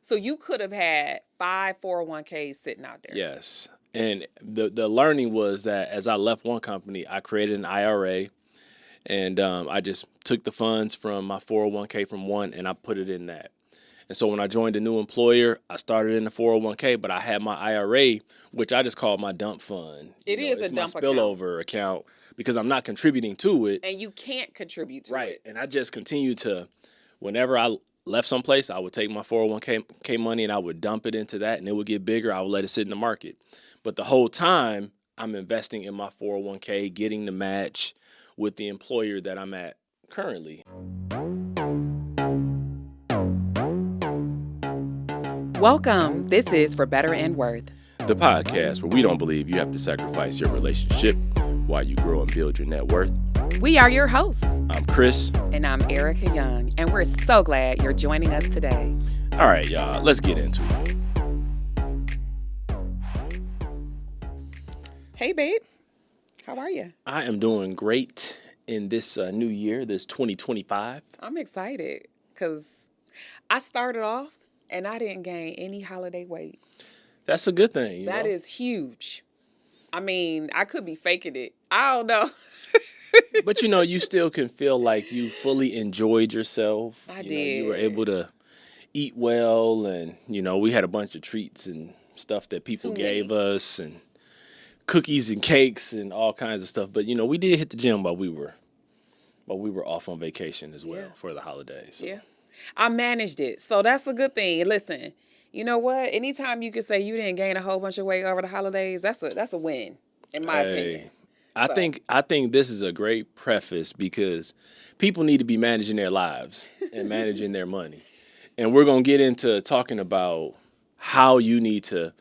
So you could have had 5 401ks sitting out there. Yes. And the learning was that as I left one company, I created an IRA, and I just took the funds from my 401k from one and I put it in that. And so when I joined a new employer, I started in the 401k, but I had my IRA, which I just call my dump fund. It is It's a my dump spillover account because I'm not contributing to it. and you can't contribute to Right. it. And I just continued to, whenever I left someplace, I would take my 401k money and I would dump it into that and it would get bigger. I would let it sit in the market. But the whole time, I'm investing in my 401k, getting the match with the employer that I'm at currently. Welcome. This is For Better and Worth, The podcast where we don't believe you have to sacrifice your relationship while you grow and build your net worth. We are your hosts. I'm Chris. And I'm Ericka Young, and we're so glad you're joining us today. All right, y'all, let's get into it. Hey, babe. How are you? I am doing great in this new year, this 2025. I'm excited because I started off and I didn't gain any holiday weight. That's a good thing. That is huge. I mean, I could be faking it. I don't know. But you still can feel like you fully enjoyed yourself. I did. You were did. able to eat well, and we had a bunch of treats and stuff that people gave us, and cookies and cakes and all kinds of stuff. But we did hit the gym while we were off on vacation as well for the holidays. So. Yeah. I managed it. So that's a good thing. Listen, you know what? Anytime you can say you didn't gain a whole bunch of weight over the holidays, that's a win, in my opinion. I think this is a great preface because people need to be managing their lives and managing their money. And we're going to get into talking about how you need to,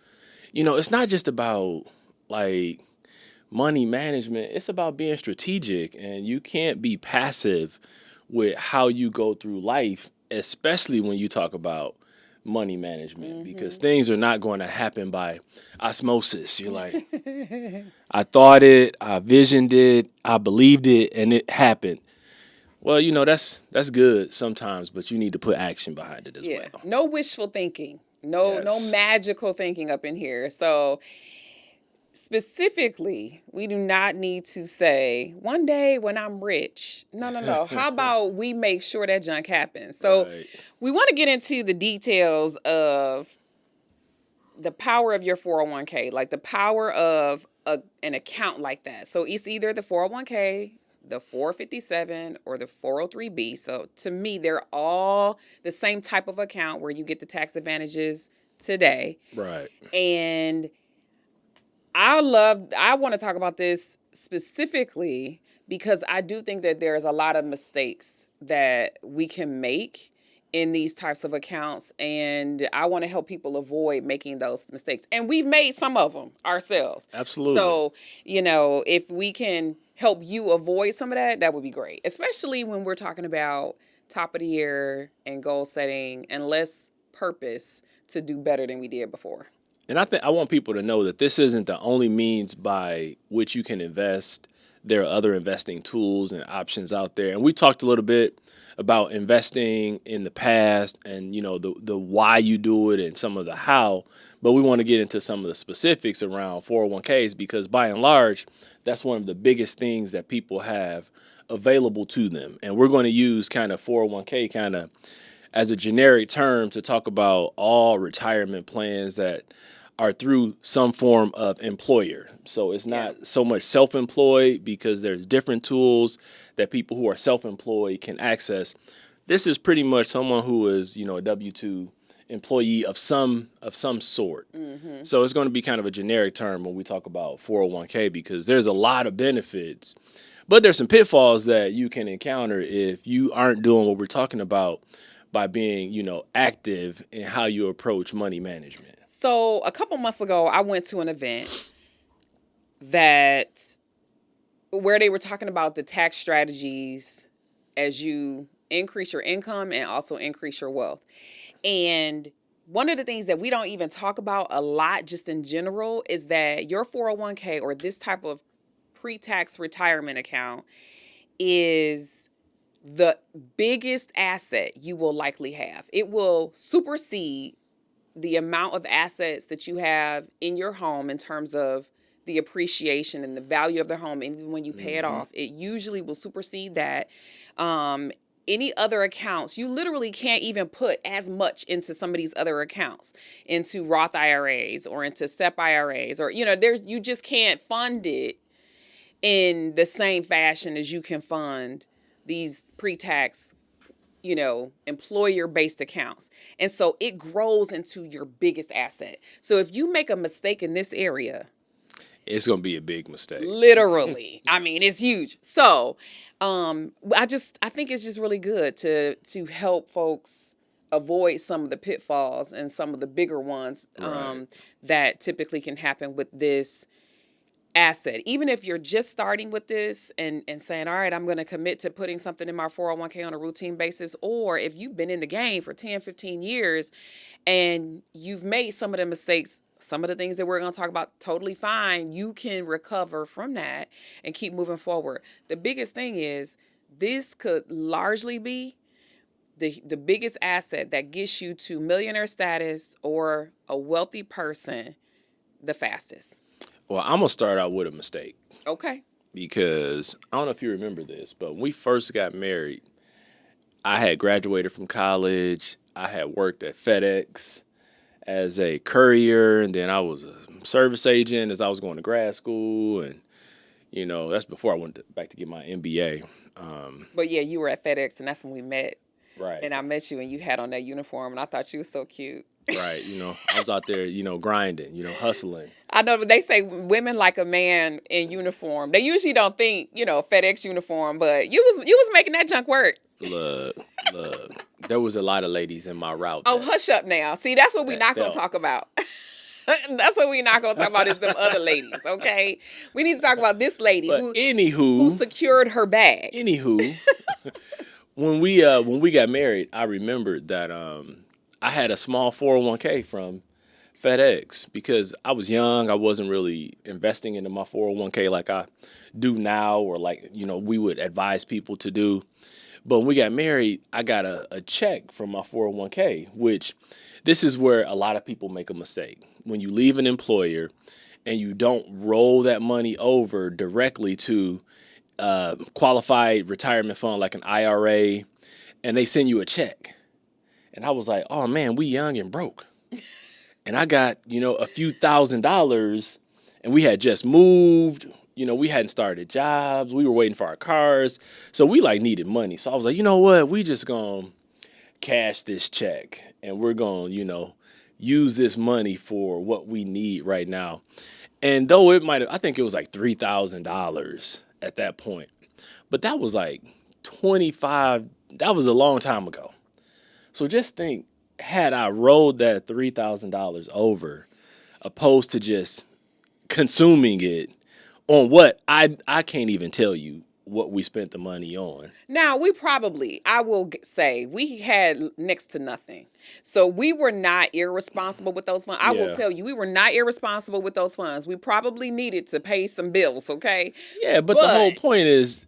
it's not just about like money management. It's about being strategic, and you can't be passive with how you go through life, especially when you talk about money management, because things are not going to happen by osmosis. You're like, I thought it, I visioned it, I believed it, and it happened. Well, that's good sometimes, but you need to put action behind it as well. No wishful thinking. No magical thinking up in here. So specifically, we do not need to say, one day when I'm rich. No. How about we make sure that junk happens? So we want to get into the details of the power of your 401k, like the power of an account like that. So it's either the 401k, the 457, or the 403b. So to me, they're all the same type of account where you get the tax advantages today. Right. And I want to talk about this specifically because I do think that there's a lot of mistakes that we can make in these types of accounts, and I want to help people avoid making those mistakes. And we've made some of them ourselves. Absolutely. So, if we can help you avoid some of that, that would be great, especially when we're talking about top of the year and goal setting and less purpose to do better than we did before. And I want people to know that this isn't the only means by which you can invest. There are other investing tools and options out there. And we talked a little bit about investing in the past and, the why you do it and some of the how. But we want to get into some of the specifics around 401ks because by and large, that's one of the biggest things that people have available to them. And we're going to use kind of 401k kind of as a generic term to talk about all retirement plans that are through some form of employer. So it's not so much self-employed because there's different tools that people who are self-employed can access. This is pretty much someone who is, a W-2 employee of some sort. Mm-hmm. So it's going to be kind of a generic term when we talk about 401k because there's a lot of benefits, but there's some pitfalls that you can encounter if you aren't doing what we're talking about by being, active in how you approach money management. So a couple months ago, I went to an event where they were talking about the tax strategies as you increase your income and also increase your wealth. And one of the things that we don't even talk about a lot just in general is that your 401k or this type of pre-tax retirement account is the biggest asset you will likely have. It will supersede the amount of assets that you have in your home in terms of the appreciation and the value of the home, and even when you pay it off, it usually will supersede that. Um, any other accounts, you literally can't even put as much into some of these other accounts, into Roth IRAs or into SEP IRAs, or there you just can't fund it in the same fashion as you can fund these pre-tax, employer-based accounts. And so it grows into your biggest asset. So if you make a mistake in this area, it's going to be a big mistake. Literally. I mean, it's huge. So, I think it's just really good to help folks avoid some of the pitfalls and some of the bigger ones that typically can happen with this asset. Even if you're just starting with this and saying, all right, I'm going to commit to putting something in my 401k on a routine basis, or if you've been in the game for 10, 15 years and you've made some of the mistakes, some of the things that we're going to talk about, totally fine. You can recover from that and keep moving forward. The biggest thing is this could largely be the biggest asset that gets you to millionaire status or a wealthy person the fastest. Well, I'm going to start out with a mistake. Okay. Because I don't know if you remember this, but when we first got married, I had graduated from college. I had worked at FedEx as a courier, and then I was a service agent as I was going to grad school. And, that's before I went back to get my MBA. But yeah, you were at FedEx, and that's when we met. Right. And I met you, and you had on that uniform, and I thought you was so cute. Right. I was out there, grinding, hustling. I know, but they say women like a man in uniform. They usually don't think, FedEx uniform, but you was making that junk work. Look. There was a lot of ladies in my route. Oh, hush up now. See, that's what we're not going to talk about. That's what we're not going to talk about is them other ladies, okay? We need to talk about this lady who secured her bag. Anywho, when we got married, I remembered that I had a small 401k from FedEx because I was young. I wasn't really investing into my 401k like I do now, or like, we would advise people to do. But when we got married, I got a check from my 401k, which this is where a lot of people make a mistake. When you leave an employer and you don't roll that money over directly to qualified retirement fund like an IRA, and they send you a check. And I was like, oh man, we young and broke. And I got, a few $1,000s, and we had just moved. We hadn't started jobs. We were waiting for our cars. So we needed money. So I was like, you know what? We just going to cash this check, and we're going to, use this money for what we need right now. And though I think it was like $3,000 at that point, but that was like that was a long time ago. So just think, had I rolled that $3,000 over, opposed to just consuming it on what I can't even tell you what we spent the money on. Now, I will say, we had next to nothing. So we were not irresponsible with those funds. I will tell you, we were not irresponsible with those funds. We probably needed to pay some bills, okay? Yeah, but the whole point is,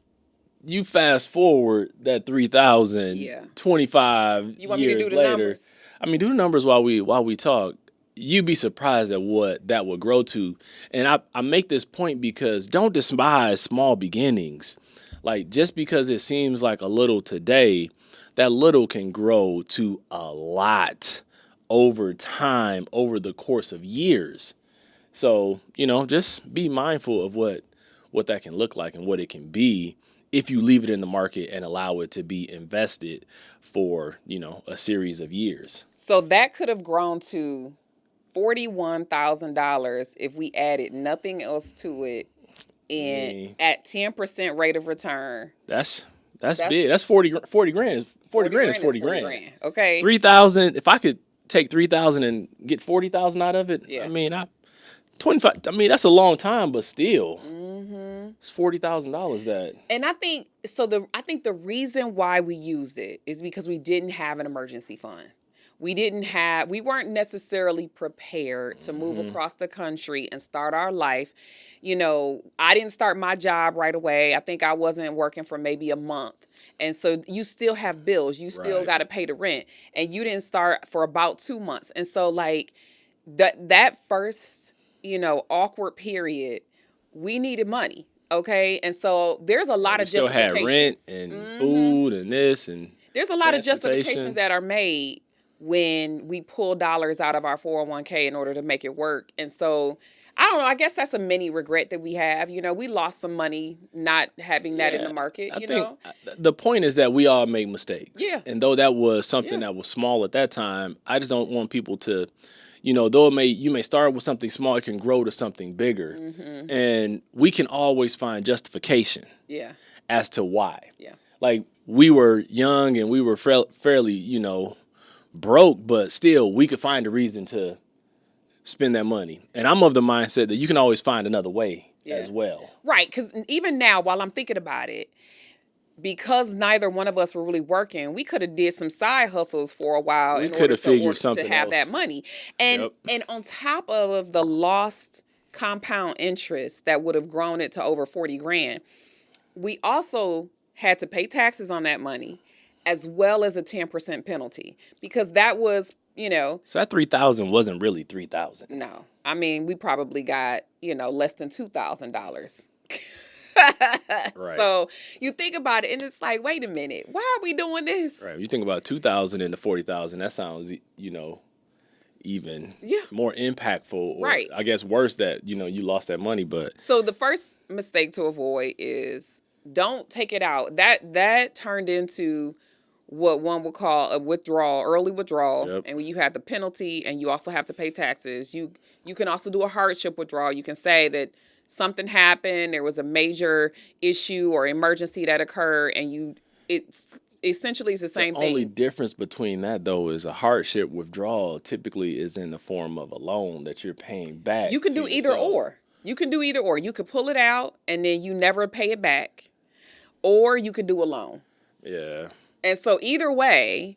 you fast forward that 3,000, 25 you want years me to do the later. Numbers? I mean, do the numbers while we talk. You'd be surprised at what that would grow to. And I make this point because don't despise small beginnings. Like, just because it seems like a little today, that little can grow to a lot over time, over the course of years. So, just be mindful of what that can look like and what it can be if you leave it in the market and allow it to be invested for, a series of years. So that could have grown to $41,000 if we added nothing else to it, and at 10% rate of return. That's big. That's 40 grand. 40 grand is 40 grand. Okay. 3,000. If I could take 3,000 and get 40,000 out of it, I mean, 25. I mean, that's a long time, but still, it's $40,000 that. And I think so. I think the reason why we used it is because we didn't have an emergency fund. We weren't necessarily prepared to move across the country and start our life. I didn't start my job right away. I think I wasn't working for maybe a month. And so you still have bills. You still got to pay the rent. And you didn't start for about 2 months. And so like that first, awkward period, we needed money. Okay. And so there's a lot We of still had rent justifications. and food and this and There's a lot of justifications transportation. that are made when we pull dollars out of our 401k in order to make it work. And so I don't know, I guess that's a mini regret that we have. We lost some money not having that in the market, I think the point is that we all make mistakes. Yeah. And though that was something that was small at that time, I just don't want people to, though you may start with something small, it can grow to something bigger. And we can always find justification as to why. Yeah. Like we were young and we were fairly, broke, but still we could find a reason to spend that money. And I'm of the mindset that you can always find another way as well. Right. Because even now, while I'm thinking about it, because neither one of us were really working, we could have did some side hustles for a while We could have figured something to have else. that money. And on top of the lost compound interest that would have grown it to over 40 grand, we also had to pay taxes on that money as well as a 10% penalty, because that was, So that 3,000 wasn't really 3,000. no. I mean, we probably got, less than $2,000. Right. So you think about it and it's like, wait a minute, why are we doing this? Right. You think about 2,000 into 40,000, that sounds, even more impactful, or I guess worse that, you lost that money. But so the first mistake to avoid is don't take it out. That turned into what one would call a withdrawal, early withdrawal. And when you have the penalty and you also have to pay taxes, you can also do a hardship withdrawal. You can say that something happened, there was a major issue or emergency that occurred, and it's essentially the same thing. The only difference between that, though, is a hardship withdrawal typically is in the form of a loan that you're paying back. You can do either or. You can do either or. You could pull it out and then you never pay it back, or you could do a loan. Yeah. And so either way,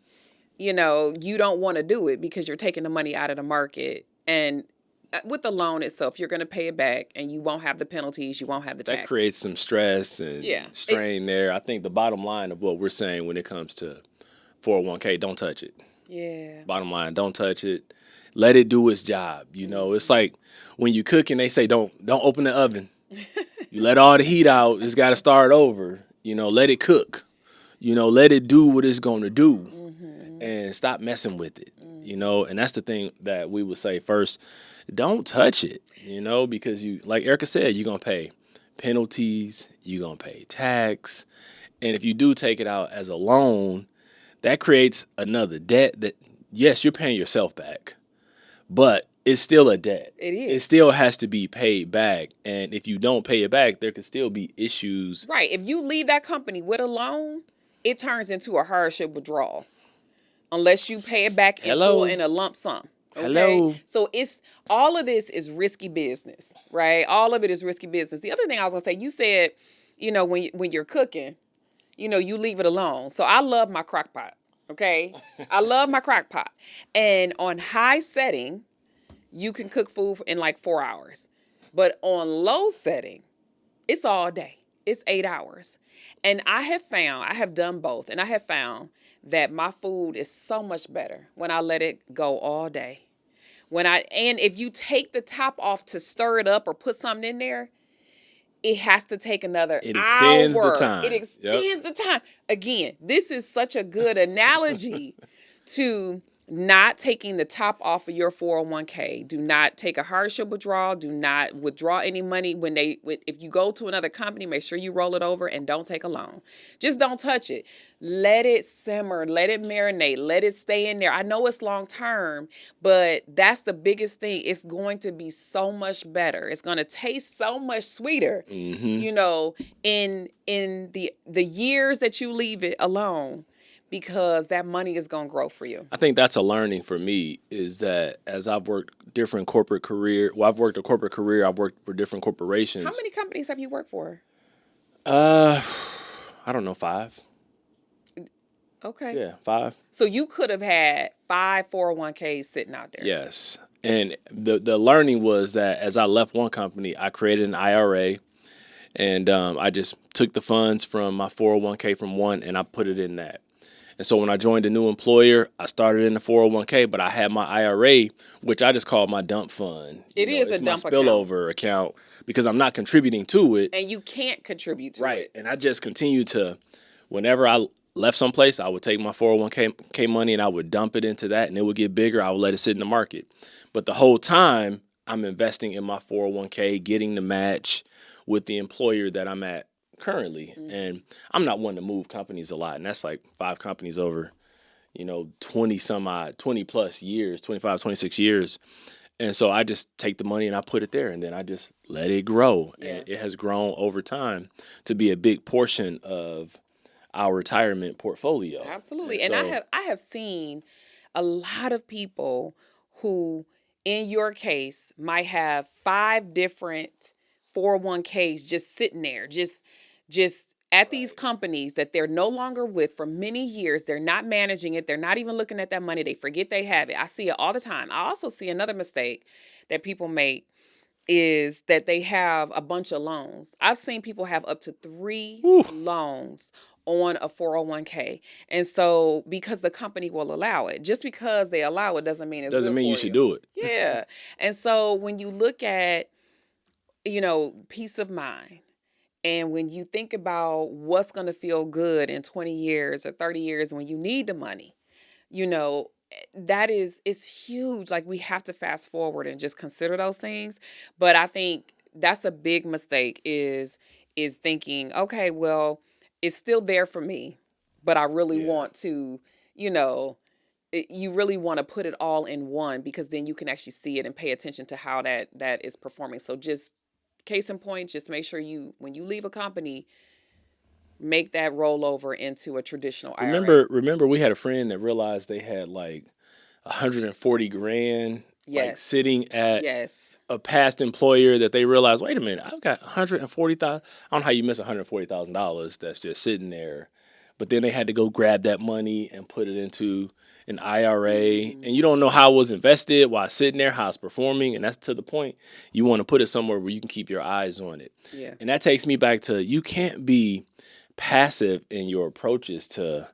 you don't want to do it because you're taking the money out of the market. And with the loan itself, you're going to pay it back and you won't have the penalties. You won't have the taxes. That creates some stress and strain there. I think the bottom line of what we're saying when it comes to 401k, don't touch it. Yeah. Bottom line, don't touch it. Let it do its job. It's like when you cook and they say, don't open the oven. You let all the heat out. It's got to start over. Let it cook. Let it do what it's going to do and stop messing with it, and that's the thing that we would say first, don't touch it, because like Ericka said, you're going to pay penalties, you're going to pay tax. And if you do take it out as a loan, that creates another debt that, yes, you're paying yourself back, but it's still a debt. It is. It still has to be paid back. And if you don't pay it back, there could still be issues. Right. If you leave that company with a loan, it turns into a hardship withdrawal unless you pay it back in full in a lump sum. Okay? Hello. So all of this is risky business, right? All of it is risky business. The other thing I was gonna say, you said, when you're cooking, you leave it alone. So I love my crock pot. Okay. I love my crock pot. And on high setting, you can cook food in like 4 hours. But on low setting, it's all day. It's 8 hours. And I have done both, and I have found that my food is so much better when I let it go all day. And if you take the top off to stir it up or put something in there, it has to take another hour. It extends the time. It extends the time. Again, this is such a good analogy to not taking the top off of your 401k. Do not take a hardship withdrawal. Do not withdraw any money if you go to another company, make sure you roll it over and don't take a loan. Just don't touch it. Let it simmer, let it marinate, let it stay in there. I know it's long term, but that's the biggest thing. It's going to be so much better. It's going to taste so much sweeter, in the years that you leave it alone, because that money is going to grow for you. I think that's a learning for me, is that as I've worked different corporate career, I've worked a corporate career, I've worked for different corporations. How many companies have you worked for? I don't know, 5. Okay. Yeah, 5. So you could have had 5 401ks sitting out there. Yes. And the learning was that as I left one company, I created an IRA, and I just took the funds from my 401k from one and I put it in that. And so when I joined a new employer, I started in the 401k, but I had my IRA, which I just call my dump fund. It's a my dump spillover account because I'm not contributing to it. And you can't contribute to Right. it. And I just continue to, whenever I left someplace, I would take my 401k money and I would dump it into that, and it would get bigger. I would let it sit in the market. But the whole time, I'm investing in my 401k, getting the match with the employer that I'm at currently. Mm-hmm. And I'm not one to move companies a lot. And that's like 5 companies over, 20 plus years, 25, 26 years. And so I just take the money and I put it there, and then I just let it grow. Yeah. And it has grown over time to be a big portion of our retirement portfolio. Absolutely. And I have seen a lot of people who, in your case, might have 5 different 401ks just sitting there, just at these companies that they're no longer with for many years. They're not managing it. They're not even looking at that money. They forget they have it. I see it all the time. I also see another mistake that people make is that they have a bunch of loans. I've seen people have up to 3 loans on a 401k. And so because the company will allow it, just because they allow it doesn't mean you should do it. Yeah. And so when you look at, peace of mind, and when you think about what's going to feel good in 20 years or 30 years when you need the money, it's huge. Like, we have to fast forward and just consider those things. But I think that's a big mistake is thinking, okay, well, it's still there for me, but I really want to, you really want to put it all in one, because then you can actually see it and pay attention to how that is performing. So just case in point, just make sure when you leave a company, make that rollover into a traditional IRA. Remember we had a friend that realized they had like 140 grand like sitting at a past employer, that they realized, wait a minute, I've got 140,000. I don't know how you miss $140,000 that's just sitting there. But then they had to go grab that money and put it into an IRA, and you don't know how it was invested, while it's sitting there, how it's performing. And that's to the point. You want to put it somewhere where you can keep your eyes on it. Yeah. And that takes me back to, you can't be passive in your approaches to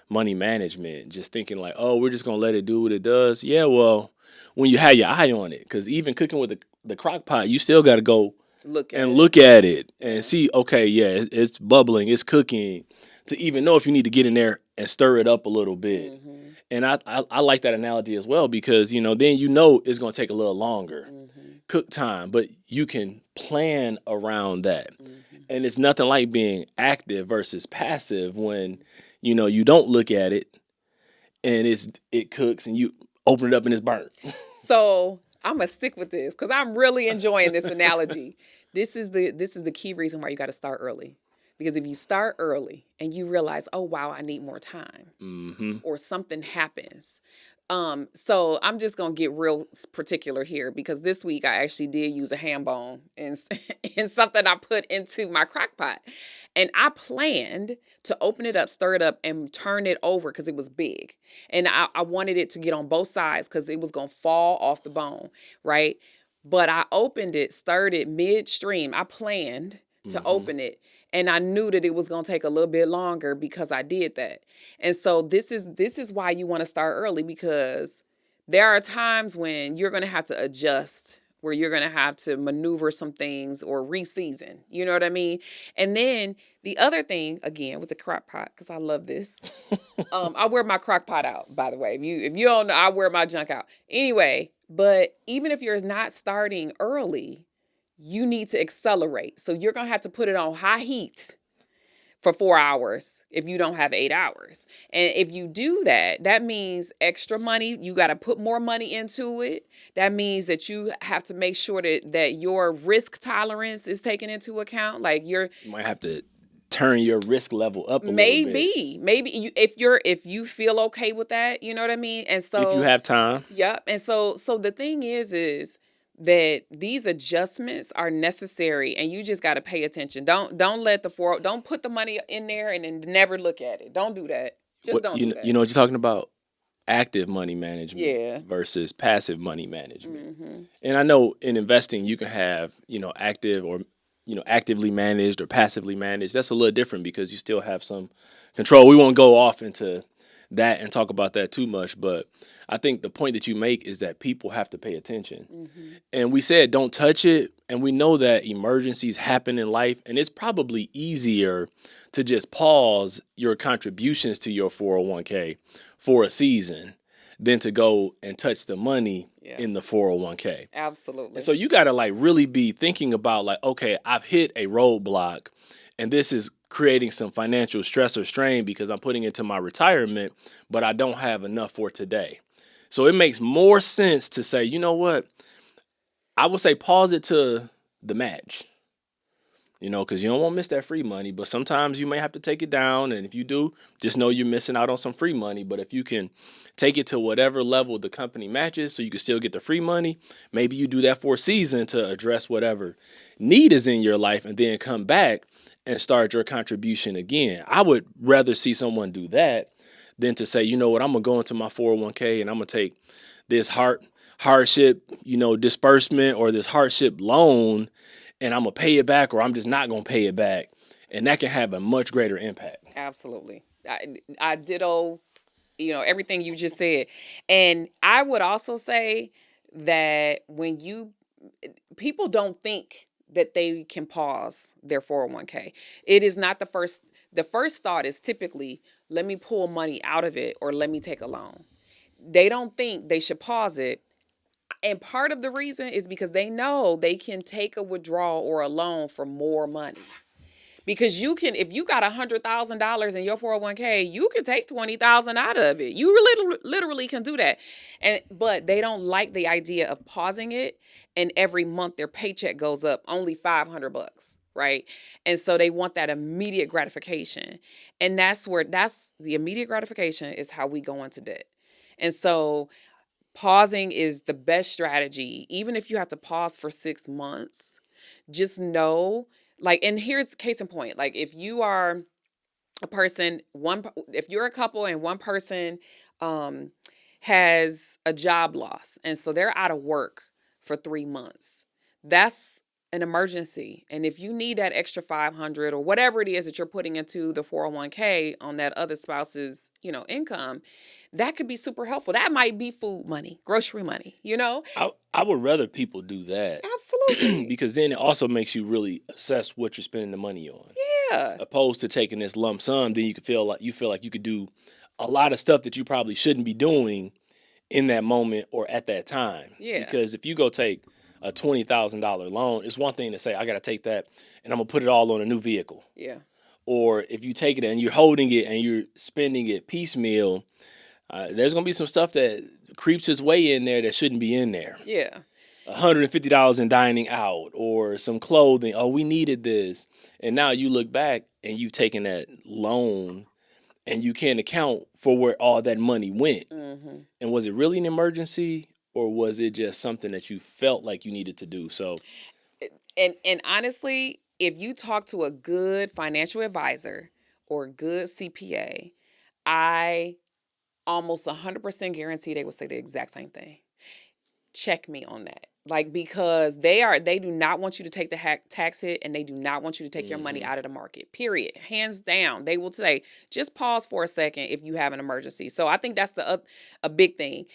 money management, just thinking like, oh, we're just going to let it do what it does. Yeah, well, when you have your eye on it, because even cooking with the crock pot, you still got to go look at it and see, okay, yeah, it's bubbling, it's cooking, to even know if you need to get in there and stir it up a little bit. Mm-hmm. And I like that analogy as well, because, then it's going to take a little longer cook time, but you can plan around that. Mm-hmm. And it's nothing like being active versus passive when, you don't look at it and it cooks and you open it up and it's burnt. So I'm going to stick with this because I'm really enjoying this analogy. This is the key reason why you got to start early. Because if you start early and you realize, oh, wow, I need more time, or something happens. So I'm just going to get real particular here, because this week I actually did use a ham bone in something I put into my crock pot. And I planned to open it up, stir it up, and turn it over because it was big. And I wanted it to get on both sides because it was going to fall off the bone, right? But I opened it, stirred it midstream. I planned to open it. And I knew that it was going to take a little bit longer because I did that. And so this is why you want to start early, because there are times when you're going to have to adjust, where you're going to have to maneuver some things or reseason. You know what I mean? And then the other thing, again, with the crock pot, because I love this. I wear my crock pot out, by the way. If you don't know, I wear my junk out. Anyway, but even if you're not starting early, you need to accelerate. So you're going to have to put it on high heat for 4 hours if you don't have 8 hours. And if you do that, that means extra money. You got to put more money into it. That means that you have to make sure that your risk tolerance is taken into account. Like you might have to turn your risk level up a little bit. Maybe if you feel okay with that, you know what I mean? And so if you have time. Yep. And so the thing is that these adjustments are necessary, and you just got to pay attention. Don't put the money in there and then never look at it. Don't do that. Just don't do You that. know what you're talking about? Active money management Yeah. versus passive money management. Mm-hmm. And I know in investing you can have, active or actively managed or passively managed. That's a little different because you still have some control. We won't go off into that and talk about that too much, but I think the point that you make is that people have to pay attention. Mm-hmm. And we said don't touch it, and we know that emergencies happen in life, and it's probably easier to just pause your contributions to your 401k for a season than to go and touch the money Yeah. in the 401k. And Absolutely. so you got to like really be thinking about like, okay, I've hit a roadblock and this is creating some financial stress or strain because I'm putting into my retirement, but I don't have enough for today. So it makes more sense to say, you know what? I would say pause it to the match, because you don't want to miss that free money, but sometimes you may have to take it down. And if you do, just know you're missing out on some free money. But if you can take it to whatever level the company matches so you can still get the free money, maybe you do that for a season to address whatever need is in your life and then come back and start your contribution again. I would rather see someone do that than to say, you know what, I'm going to go into my 401k and I'm going to take this hardship, disbursement or this hardship loan and I'm going to pay it back or I'm just not going to pay it back. And that can have a much greater impact. Absolutely. I ditto, everything you just said. And I would also say that people don't think that they can pause their 401k. It is not the first thought is typically, let me pull money out of it or let me take a loan. They don't think they should pause it. And part of the reason is because they know they can take a withdrawal or a loan for more money. Because you can, if you got $100,000 in your 401k, you can take 20,000 out of it. You literally can do that. But they don't like the idea of pausing it, and every month their paycheck goes up only $500, right? And so they want that immediate gratification. And that's the immediate gratification is how we go into debt. And so pausing is the best strategy. Even if you have to pause for 6 months, just know, like, and here's case in point, like if you are a person, if you're a couple and one person um has a job loss and so they're out of work for 3 months, that's an emergency. And if you need that extra 500 or whatever it is that you're putting into the 401k on that other spouse's income, that could be super helpful. That might be food money, grocery money. I would rather people do that Absolutely. because then it also makes you really assess what you're spending the money on. Yeah. Opposed to taking this lump sum, then you feel like you could do a lot of stuff that you probably shouldn't be doing in that moment or at that time. Yeah. Because if you go take a $20,000 loan, it's one thing to say I got to take that and I'm gonna put it all on a new vehicle. Yeah. Or if you take it and you're holding it and you're spending it piecemeal, there's gonna be some stuff that creeps its way in there that shouldn't be in there. Yeah. $150 in dining out or some clothing. Oh, we needed this. And now you look back and you've taken that loan and you can't account for where all that money went. Mm-hmm. And was it really an emergency or was it just something that you felt like you needed to do? So, and honestly, if you talk to a good financial advisor or a good CPA, I almost 100% guarantee they will say the exact same thing. Check me on that. Like, because they do not want you to take the tax hit, and they do not want you to take your money out of the market, period. Hands down. They will say, just pause for a second if you have an emergency. So I think that's a big thing.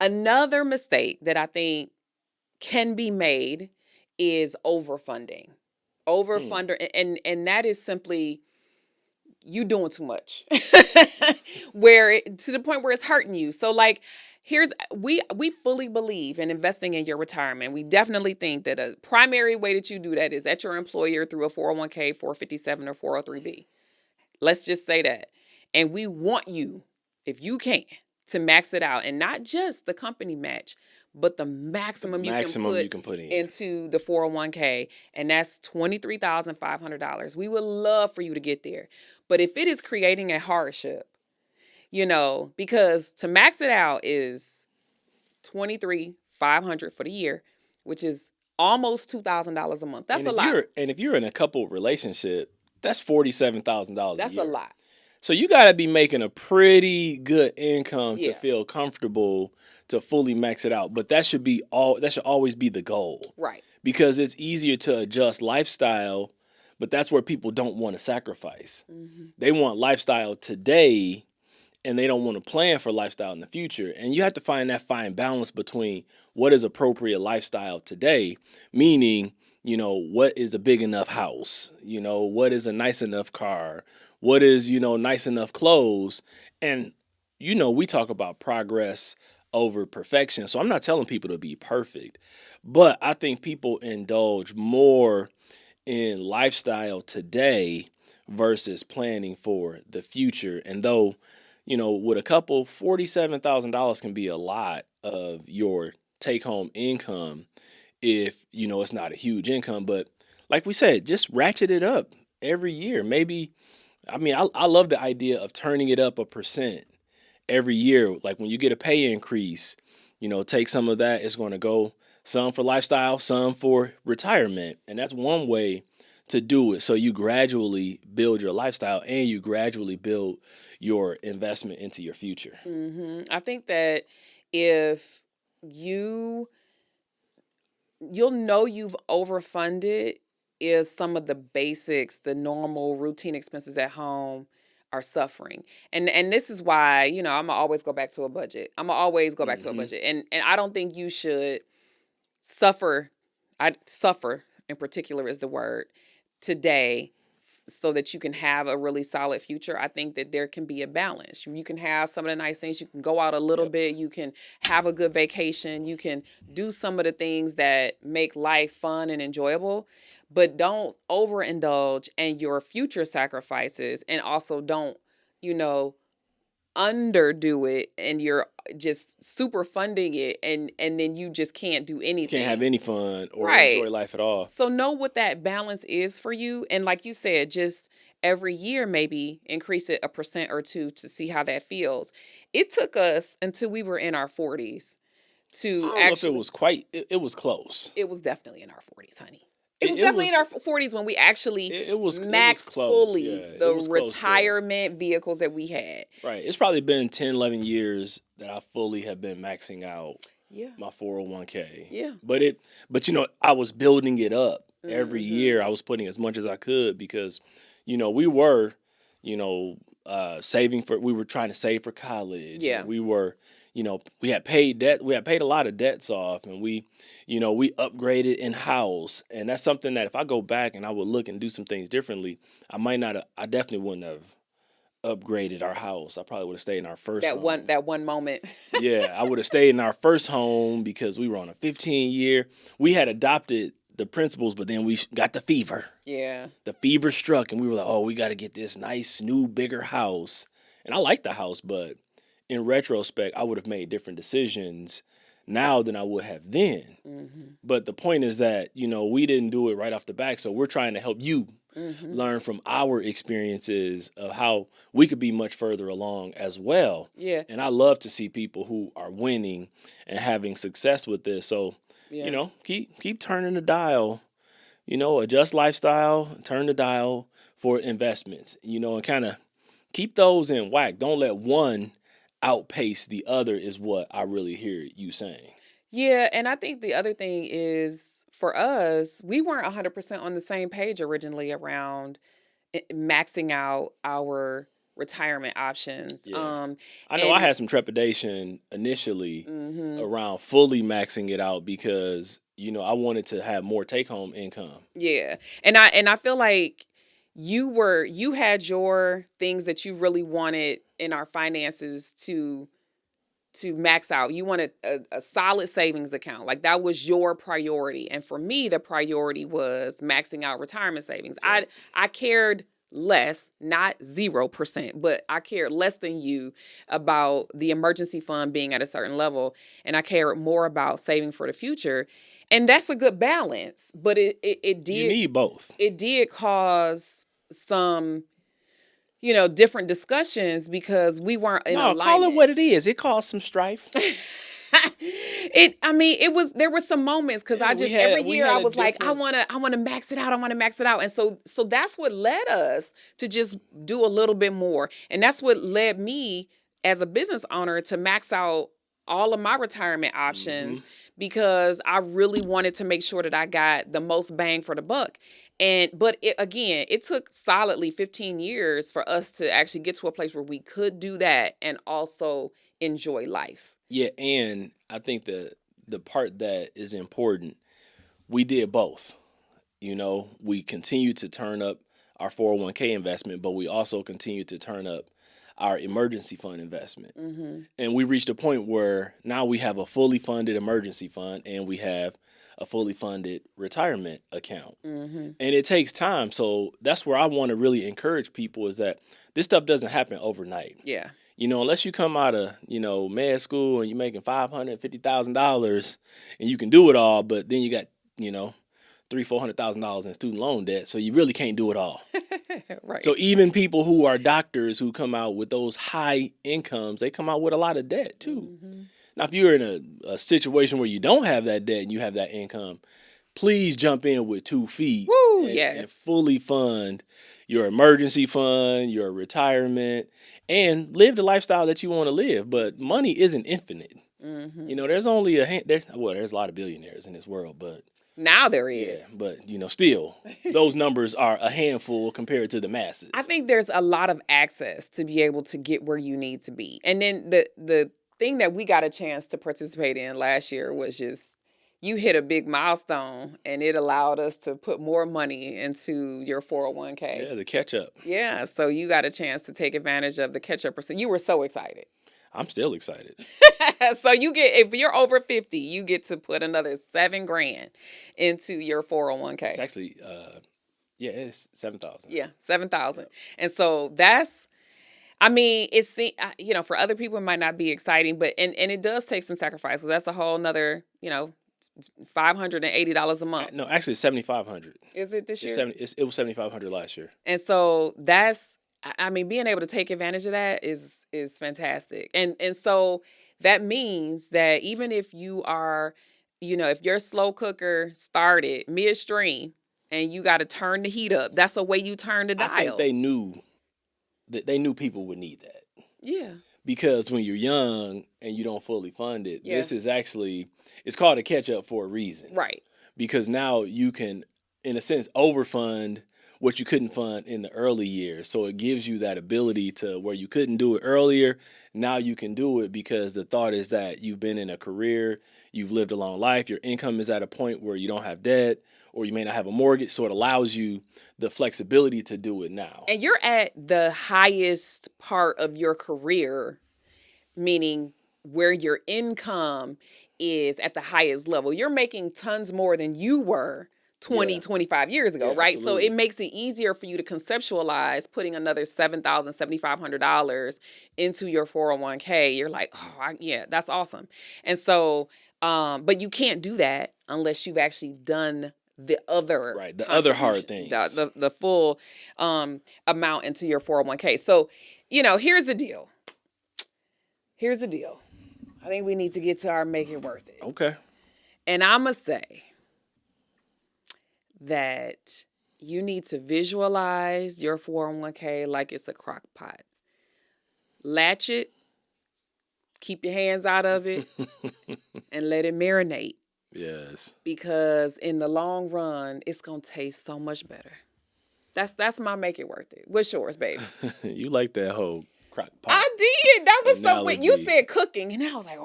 Another mistake that I think can be made is overfunding. And that is simply you doing too much. To the point where it's hurting you. So like we fully believe in investing in your retirement. We definitely think that a primary way that you do that is at your employer through a 401k, 457 or 403b. Let's just say that. And we want you, if you can, to max it out, and not just the company match, but the maximum you can put into the 401k, and that's $23,500. We would love for you to get there. But if it is creating a hardship, because to max it out is $23,500 for the year, which is almost $2,000 a month. That's a lot. And if you're in a couple relationship, that's $47,000 a year. That's a lot. So you got to be making a pretty good income to Yeah. feel comfortable to fully max it out. But that should be all. That should always be the goal. Right. Because it's easier to adjust lifestyle, but that's where people don't want to sacrifice. Mm-hmm. They want lifestyle today and they don't want to plan for lifestyle in the future. And you have to find that fine balance between what is appropriate lifestyle today, meaning, what is a big enough house? What is a nice enough car? What is, nice enough clothes? And, we talk about progress over perfection. So I'm not telling people to be perfect, but I think people indulge more in lifestyle today versus planning for the future. And though, with a couple, $47,000 can be a lot of your take home income if, it's not a huge income. But like we said, just ratchet it up every year. Maybe, I love the idea of turning it up 1% every year. Like when you get a pay increase, take some of that. It's going to go some for lifestyle, some for retirement. And that's one way to do it. So you gradually build your lifestyle and you gradually build your investment into your future. Mm-hmm. I think that if you'll know you've overfunded if some of the basics, the normal routine expenses at home are suffering. And this is why, I'm gonna always go back to a budget. I'm gonna always go back to a budget. And I don't think you should suffer. Suffer in particular is the word today so that you can have a really solid future. I think that there can be a balance. You can have some of the nice things. You can go out a little bit. You can have a good vacation. You can do some of the things that make life fun and enjoyable, but don't overindulge in your future sacrifices, and also don't, you know, underdo it and you're just super funding it, and then you just can't do anything. Can't have any fun or Right. enjoy life at all. So know what that balance is for you. And like you said, just every year, maybe increase it 1% or 2 to see how that feels. It took us until we were in our 40s I to don't know if it was quite, it was close. it was definitely in our 40s, honey. It was definitely in our 40s when we actually maxed close. fully Yeah, the it was close retirement vehicles that we had. Right. It's probably been 10, 11 years that I fully have been maxing out Yeah. my 401k. Yeah. But I was building it up every year. I was putting as much as I could because, we were, we were trying to save for college. Yeah. We were, we had paid debt. We had paid a lot of debts off, and we upgraded in house. And that's something that if I go back and I would look and do some things differently, I definitely wouldn't have upgraded our house. I probably would have stayed in our first home. That one moment. Yeah, I would have stayed in our first home because we were on a 15-year. We had adopted the principles, but then we got the fever. Yeah. The fever struck, and we were like, oh, we got to get this nice, new, bigger house. And I like the house, but in retrospect, I would have made different decisions now than I would have then. Mm-hmm. But the point is that, we didn't do it right off the back, so we're trying to help you learn from our experiences of how we could be much further along as well. Yeah. And I love to see people who are winning and having success with this. So, keep turning the dial, adjust lifestyle, turn the dial for investments, and kind of keep those in whack. Don't let one outpace the other is what I really hear you saying. Yeah, and I think the other thing is for us, we weren't 100% on the same page originally around maxing out our retirement options. Yeah. I know I had some trepidation initially around fully maxing it out because, I wanted to have more take-home income. Yeah. And I feel like you had your things that you really wanted in our finances to max out. You wanted a solid savings account. Like that was your priority. And for me, the priority was maxing out retirement savings. Yeah. I cared less, not 0%, but I cared less than you about the emergency fund being at a certain level. And I cared more about saving for the future. And that's a good balance. But it did. You need both. It did cause some different discussions because we weren't in alignment. Call it what it is. It caused some strife. There were some moments because every year I was like, I want to max it out. I want to max it out. And so that's what led us to just do a little bit more. And that's what led me as a business owner to max out all of my retirement options because I really wanted to make sure that I got the most bang for the buck. But it took solidly 15 years for us to actually get to a place where we could do that and also enjoy life. Yeah, and I think the part that is important, we did both. We continue to turn up our 401k investment, but we also continue to turn up our emergency fund investment. And we reached a point where now we have a fully funded emergency fund and we have a fully funded retirement account. And it takes time. So that's where I want to really encourage people is that this stuff doesn't happen overnight. Yeah. Unless you come out of, med school and you're making $550,000 and you can do it all, but then you got, $300,000-$400,000 in student loan debt, so you really can't do it all. Right. So even people who are doctors who come out with those high incomes, they come out with a lot of debt too. Now, if you're in a situation where you don't have that debt and you have that income, please jump in with 2 feet and fully fund your emergency fund, your retirement, and live the lifestyle that you want to live. But money isn't infinite. There's only there's a lot of billionaires in this world, but now there is. Yeah, but still, those numbers are a handful compared to the masses. I think there's a lot of access to be able to get where you need to be. And then the thing that we got a chance to participate in last year was just you hit a big milestone and it allowed us to put more money into your 401k. Yeah, the catch up. Yeah, so you got a chance to take advantage of the catch up percent. You were so excited. I'm still excited. So if you're over 50, you get to put another $7,000 into your 401k. It's actually, it's 7,000. Yeah, 7,000. And so that's, for other people it might not be exciting, but and it does take some sacrifice. So that's a whole nother, $580 a month. No, actually, it's $7,500. Is it this year? It was $7,500 last year. And so that's. Being able to take advantage of that is fantastic. And so that means that even if you are, if your slow cooker started midstream and you got to turn the heat up, that's a way you turn the dial. I think they knew people would need that. Yeah. Because when you're young and you don't fully fund it, this is actually, it's called a catch up for a reason. Right. Because now you can, in a sense, overfund what you couldn't fund in the early years. So it gives you that ability to where you couldn't do it earlier. Now you can do it because the thought is that you've been in a career, you've lived a long life, your income is at a point where you don't have debt or you may not have a mortgage. So it allows you the flexibility to do it now. And you're at the highest part of your career, meaning where your income is at the highest level. You're making tons more than you were 25 years ago, right? Absolutely. So it makes it easier for you to conceptualize putting another $7,000, $7,500 into your 401k. You're like, that's awesome. And so, but you can't do that unless you've actually done the other other hard things, the full amount into your 401k. So, here's the deal. I think we need to get to our make it worth it. Okay. And I must say that you need to visualize your 401k like it's a crock pot. Latch it, keep your hands out of it, and let it marinate. Yes. Because in the long run, it's going to taste so much better. That's my make it worth it. What's yours, baby? You like that whole crock pot. I did. That was something. You said cooking, and I was like,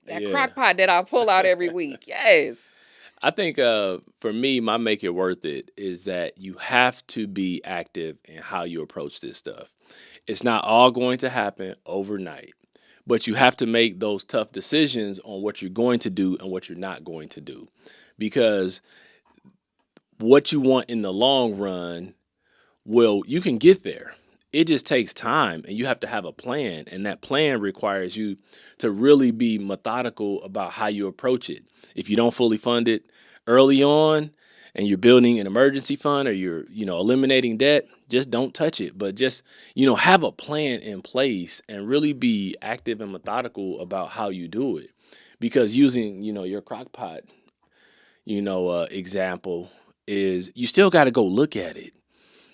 that crock pot that I pull out every week. Yes. I think for me, my make it worth it is that you have to be active in how you approach this stuff. It's not all going to happen overnight, but you have to make those tough decisions on what you're going to do and what you're not going to do. Because what you want in the long run, you can get there. It just takes time and you have to have a plan. And that plan requires you to really be methodical about how you approach it. If you don't fully fund it early on and you're building an emergency fund or you're, eliminating debt, just don't touch it. But just, have a plan in place and really be active and methodical about how you do it. Because using, your crock pot, example is you still got to go look at it.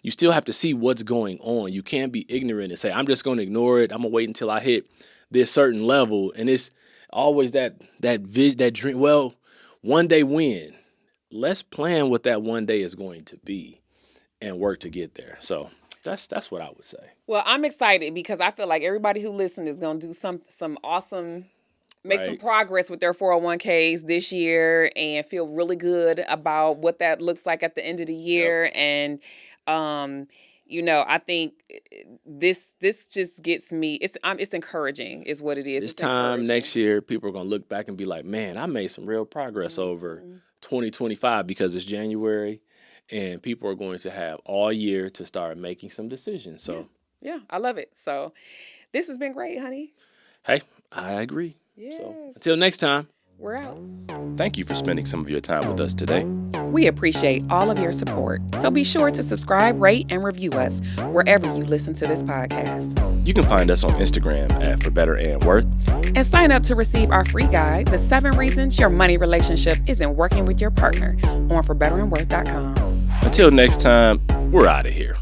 You still have to see what's going on. You can't be ignorant and say, I'm just going to ignore it. I'm going to wait until I hit this certain level. And it's always that dream. Well, one day when? Let's plan what that one day is going to be and work to get there. So that's what I would say. Well, I'm excited because I feel like everybody who listens is going to do some awesome, make some progress with their 401ks this year and feel really good about what that looks like at the end of the year. Yep. And, I think this just gets me. It's encouraging, is what it is. This time next year, people are gonna look back and be like, "Man, I made some real progress over 2025 because it's January, and people are going to have all year to start making some decisions." So, yeah, I love it. So, this has been great, honey. Hey, I agree. Yes. So, until next time. We're out. Thank you for spending some of your time with us today. We appreciate all of your support. So be sure to subscribe, rate, and review us wherever you listen to this podcast. You can find us on Instagram at For Better and Worth. And sign up to receive our free guide, The 7 Reasons Your Money Relationship Isn't Working with Your Partner, on ForBetterandWorth.com. Until next time, we're out of here.